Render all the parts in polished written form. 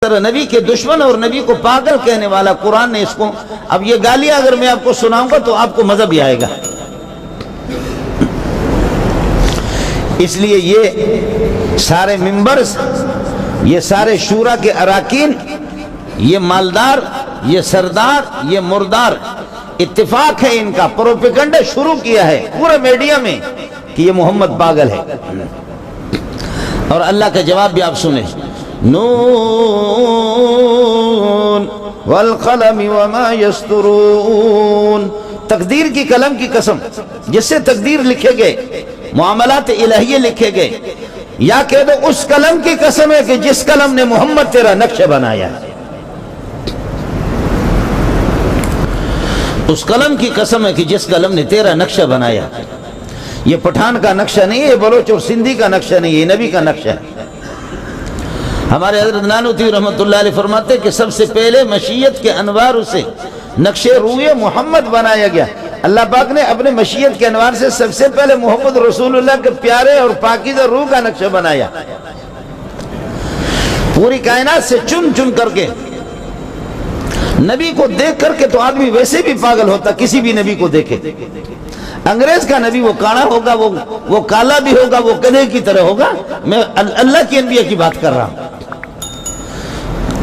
طرح نبی کے دشمن اور نبی کو پاگل کہنے والا قرآن نے اس کو، اب یہ گالیاں اگر میں آپ کو سناؤں گا تو آپ کو مزہ بھی آئے گا۔ اس لیے یہ سارے ممبرز، یہ سارے شورا کے اراکین، یہ مالدار، یہ سردار، یہ مردار، اتفاق ہے ان کا، پروپیگنڈا شروع کیا ہے پورے میڈیا میں کہ یہ محمد پاگل ہے۔ اور اللہ کا جواب بھی آپ سنیں، نون والقلم وما یسطرون، تقدیر کی قلم کی قسم جس سے تقدیر لکھے گئے، معاملات الہیے لکھے گئے، یا کہہ دو اس قلم کی قسم ہے کہ جس قلم نے محمد تیرا نقشہ بنایا ہے، اس قلم کی قسم ہے کہ جس قلم نے تیرا نقشہ بنایا۔ یہ پٹھان کا نقشہ نہیں ہے، بلوچ اور سندھی کا نقشہ نہیں ہے، یہ نبی کا نقشہ ہے۔ ہمارے حضرت نانوتوی رحمۃ اللہ علیہ فرماتے کہ سب سے پہلے مشیت کے انوار سے نقشِ روئے محمد بنایا گیا۔ اللہ پاک نے اپنے مشیت کے انوار سے سب سے پہلے محمد رسول اللہ کے پیارے اور پاکیزہ روح کا نقشہ بنایا، پوری کائنات سے چن چن کر کے۔ نبی کو دیکھ کر کے تو آدمی ویسے بھی پاگل ہوتا، کسی بھی نبی کو دیکھے۔ انگریز کا نبی وہ کاڑا ہوگا، وہ کالا بھی ہوگا، وہ گدھے کی طرح ہوگا۔ میں اللہ کی انبیاء کی بات کر رہا ہوں۔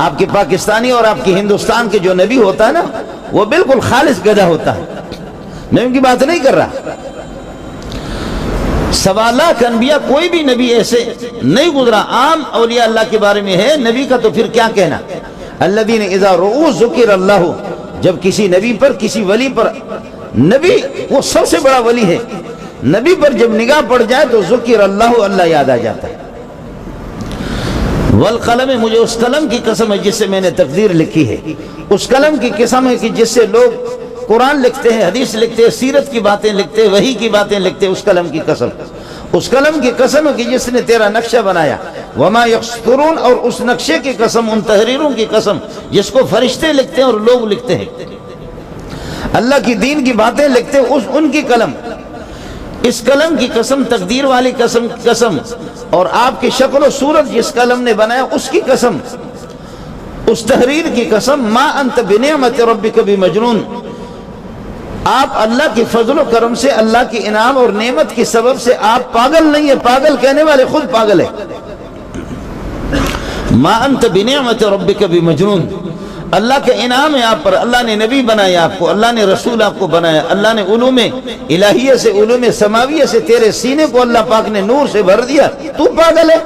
آپ کے پاکستانی اور آپ کے ہندوستان کے جو نبی ہوتا ہے نا، وہ بالکل خالص گدھا ہوتا ہے، میں ان کی بات نہیں کر رہا۔ 1.25 لاکھ انبیاء کوئی بھی نبی ایسے نہیں گزرا، عام اولیاء اللہ کے بارے میں ہے، نبی کا تو پھر کیا کہنا۔ الذین اذا رؤوا ذکر اللہ، جب کسی نبی پر، کسی ولی پر، نبی وہ سب سے بڑا ولی ہے، نبی پر جب نگاہ پڑ جائے تو ذکر اللہ، اللہ یاد آ جاتا ہے۔ والقلم، مجھے اس قلم کی قسم ہے جس سے میں نے تقدیر لکھی ہے، اس قلم کی قسم ہے کہ جس سے لوگ قرآن لکھتے ہیں، حدیث لکھتے ہیں، سیرت کی باتیں لکھتے ہیں، وحی کی باتیں لکھتے ہیں، اس قلم کی قسم، اس قلم کی قسم ہے کہ جس نے تیرا نقشہ بنایا۔ وما یسطرون، اور اس نقشے کی قسم، ان تحریروں کی قسم جس کو فرشتے لکھتے ہیں اور لوگ لکھتے ہیں، اللہ کی دین کی باتیں لکھتے ہیں، ان کی قلم، اس قلم کی قسم، تقدیر والی قسم، اور آپ کی شکل و صورت جس قلم نے بنایا اس کی قسم، اس تحریر کی قسم۔ ما انت بنعمت ربک بمجنون، آپ اللہ کی فضل و کرم سے، اللہ کی انعام اور نعمت کی سبب سے آپ پاگل نہیں ہے، پاگل کہنے والے خود پاگل ہے۔ ما انت بنعمت ربک بمجنون، اللہ کا انعام ہے آپ پر، اللہ نے نبی بنایا آپ کو، اللہ نے رسول آپ کو بنایا، اللہ نے علوم الہیہ سے، علوم سماویہ سے تیرے سینے کو اللہ پاک نے نور سے بھر دیا، تو پاگل ہے؟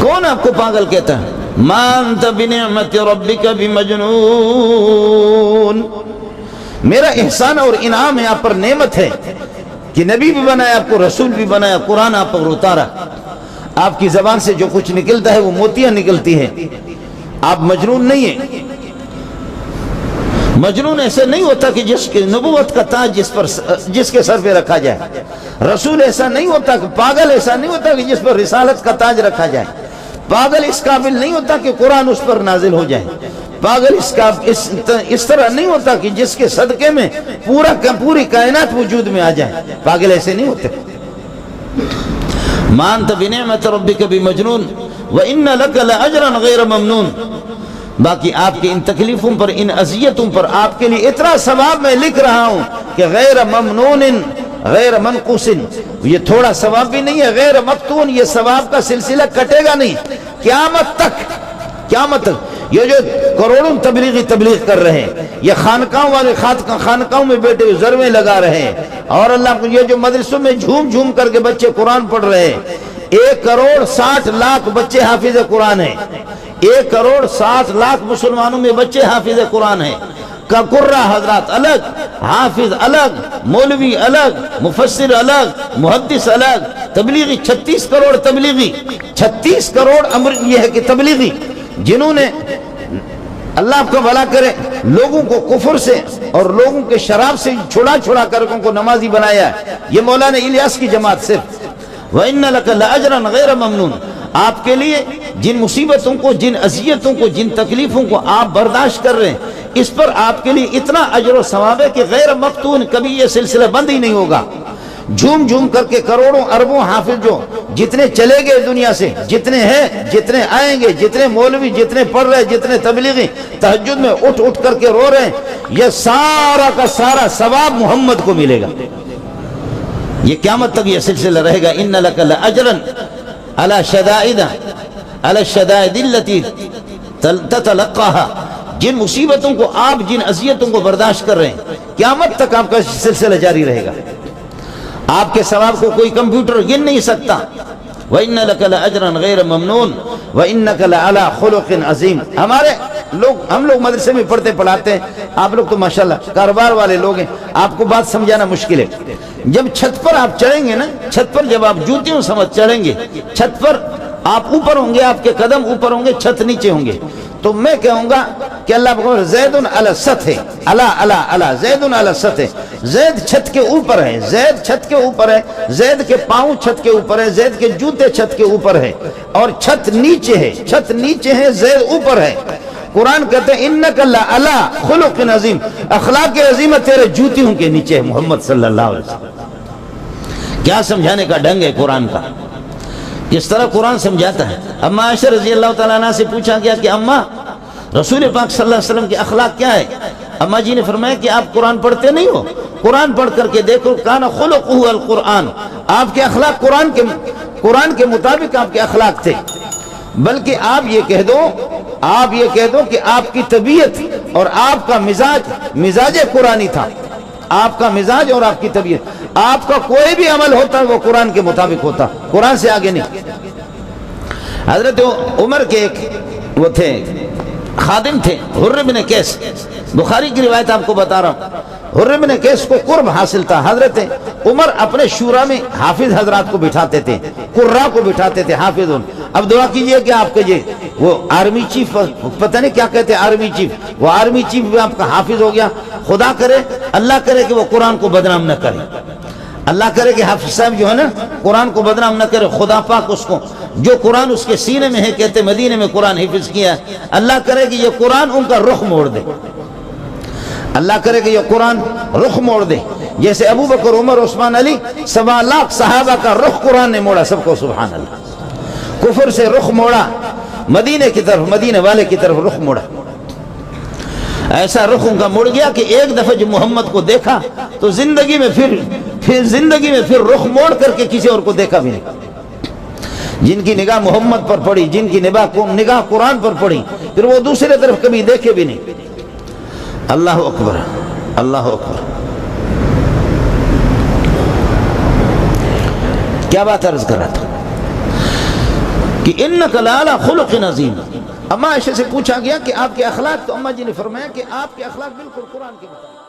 کون آپ کو پاگل کہتا ہے؟ ما انت بنعمت ربک بمجنون، میرا احسان اور انعام ہے آپ پر، نعمت ہے کہ نبی بھی بنایا آپ کو، رسول بھی بنایا، قرآن آپ پر اتارا، آپ کی زبان سے جو کچھ نکلتا ہے وہ موتیاں نکلتی ہیں، آپ مجنون نہیں ہیں۔ مجنون ایسے نہیں ہوتا کہ جس کے نبوت کا تاج جس کے سر پہ رکھا جائے، رسول ایسا نہیں ہوتا، کہ پاگل ایسا نہیں ہوتا کہ جس پر رسالت کا تاج رکھا جائے، پاگل اس قابل نہیں ہوتا کہ قرآن اس پر نازل ہو جائے، پاگل اس طرح نہیں ہوتا کہ جس کے صدقے میں پوری کائنات وجود میں آ جائے، پاگل ایسے نہیں ہوتے۔ ما انت بنعمت ربک بمجنون وان لک لاجرا غیر ممنون، باقی آپ کی ان تکلیفوں پر، ان اذیتوں پر آپ کے لیے اتنا ثواب میں لکھ رہا ہوں کہ غیر ممنون غیر منقوص، یہ تھوڑا ثواب بھی نہیں ہے، غیر مقتون، یہ ثواب کا سلسلہ کٹے گا نہیں قیامت تک۔ قیامت تک یہ جو کروڑوں تبلیغ کر رہے ہیں، یہ خانقاہوں والے خانقاہوں میں بیٹھے ہوئے ضربیں لگا رہے ہیں، اور اللہ کو یہ جو مدرسوں میں جھوم جھوم کر کے بچے قرآن پڑھ رہے ہیں، 1,60,00,000 بچے حافظ قرآن ہیں، 1,60,00,000 مسلمانوں میں بچے حافظ قرآن ہیں، قرہ حضرات الگ، حافظ الگ، مولوی الگ، مفسر الگ، محدث الگ، تبلیغی 36 کروڑ تبلیغی، 36 کروڑ امر یہ ہے کہ تبلیغی، جنہوں نے اللہ آپ کا بھلا کرے لوگوں کو کفر سے اور لوگوں کے شراب سے چھڑا کر ان کو نمازی بنایا ہے، یہ مولانا الیاس کی جماعت صرف۔ وَإِنَّ لَكَ لَأَجْرًا غَيْرَ مَمْنُونَ، آپ کے لیے جن مصیبتوں کو، جن اذیتوں کو، جن تکلیفوں کو آپ برداشت کر رہے ہیں، اس پر آپ کے لیے اتنا اجر و ثواب ہے کہ غیر مقتون، کبھی یہ سلسلہ بند ہی نہیں ہوگا، جھوم جھوم کر کے کروڑوں اربوں حافظ جو جتنے چلے گئے دنیا سے، جتنے ہیں، جتنے آئیں گے، جتنے مولوی، جتنے پڑھ رہے، جتنے تبلیغی تہجد میں اٹھ اٹھ کر کے رو رہے ہیں، یہ سارا کا سارا ثواب محمد کو ملے گا۔ یہ قیامت تک یہ سلسلہ رہے گا۔ ان لک لاجرا علی الشدائد التي تتلقاها، جن مصیبتوں کو آپ، جن اذیتوں کو برداشت کر رہے ہیں، قیامت تک آپ کا سلسلہ جاری رہے گا۔ آپ کے ثواب کو کوئی کمپیوٹر گن نہیں سکتا۔ وَإِنَّ لَكَ لَأَجْرًا غَيْرَ مَمْنُونَ وَإِنَّكَ لَعَلَىٰ خُلُقٍ عَظِيمٍ۔ ہم لوگ مدرسے میں پڑھتے پڑھاتے ہیں، آپ لوگ تو ماشاءاللہ کاروبار والے لوگ ہیں، آپ کو بات سمجھانا مشکل ہے۔ جب چھت پر آپ چڑھیں گے نا، چھت پر جب آپ جوتیوں سمجھ چڑھیں گے، چھت پر آپ اوپر ہوں گے، آپ کے قدم اوپر ہوں گے، چھت نیچے ہوں گے، تو میں کہوں گا کہ اللہ بکر زید علی السطح، علی زید علی السطح، زید چھت کے اوپر ہے، زید چھت کے اوپر ہے، زید کے پاؤں چھت کے اوپر ہے، زید کے جوتے چھت کے اوپر ہے، اور چھت نیچے ہے، چھت نیچے ہے، زید اوپر ہے۔ قرآن کہتے ہیں انک لعلی خلق عظیم، اخلاق عظیمہ تیرے جوتیوں کے نیچے ہے محمد صلی اللہ علیہ وسلم۔ کیا سمجھانے کا ڈھنگ ہے قرآن کا، اس طرح قرآن سمجھاتا ہے۔ اما عائشہ رضی اللہ تعالیٰ عنہ سے پوچھا گیا کہ اما رسول پاک صلی اللہ علیہ وسلم کے اخلاق کیا ہے؟ اما جی نے فرمایا کہ آپ قرآن پڑھتے نہیں ہو، قرآن پڑھ کر کے دیکھو، کان خلقہ القرآن، آپ کے اخلاق قرآن کے مطابق آپ کے اخلاق تھے۔ بلکہ آپ یہ کہہ دو کہ آپ کی طبیعت اور آپ کا مزاج قرآنی تھا، آپ کا مزاج اور آپ کی طبیعت، آپ کا کوئی بھی عمل ہوتا وہ قرآن کے مطابق ہوتا، قرآن سے آگے نہیں۔ حضرت عمر کے ایک وہ تھے، خادم تھے، حر بن قیس، بخاری کی روایت آپ کو بتا رہا ہوں۔ حر بن قیس کو قرب حاصل تھا، حضرت عمر اپنے شورا میں حافظ حضرات کو بٹھاتے تھے، قرہ کو بٹھاتے تھے، حافظون۔ اب دعا کیجئے کہ آپ کے وہ آرمی چیف، پتہ نہیں کیا کہتے ہیں آرمی چیف، وہ آرمی چیف بھی آپ کا حافظ ہو گیا۔ خدا کرے، اللہ کرے کہ وہ قرآن کو بدنام نہ کرے، اللہ کرے کہ حافظ صاحب جو ہے نا قرآن کو بدنام نہ کرے۔ خدا پاک اس کو، جو قرآن اس کے سینے میں ہے، کہتے مدینے میں قرآن حفظ کیا ہے، اللہ کرے کہ یہ قرآن ان کا رخ موڑ دے، اللہ کرے کہ یہ قرآن رخ موڑ دے۔ جیسے ابو بکر، عمر، عثمان، علی، 7 لاکھ صحابہ کا رخ قرآن نے موڑا، سب کو سبحان اللہ۔ کفر سے رخ موڑا، مدینے کی طرف، مدینے والے کی طرف رخ موڑا۔ ایسا رخ ان کا مڑ گیا کہ ایک دفعہ جب محمد کو دیکھا تو زندگی میں پھر رخ موڑ کر کے کسی اور کو دیکھا بھی نہیں۔ جن کی نگاہ محمد پر پڑی، جن کی نگاہ قرآن پر پڑی، پھر وہ دوسرے طرف کبھی دیکھے بھی نہیں۔ اللہ اکبر، اللہ اکبر۔ کیا بات عرض کر رہا تھا کہ انک لعلی خلق عظیم۔ اما عائشہ سے پوچھا گیا کہ آپ کے اخلاق، تو اما جی نے فرمایا کہ آپ کے اخلاق بالکل قرآن کے مطابق۔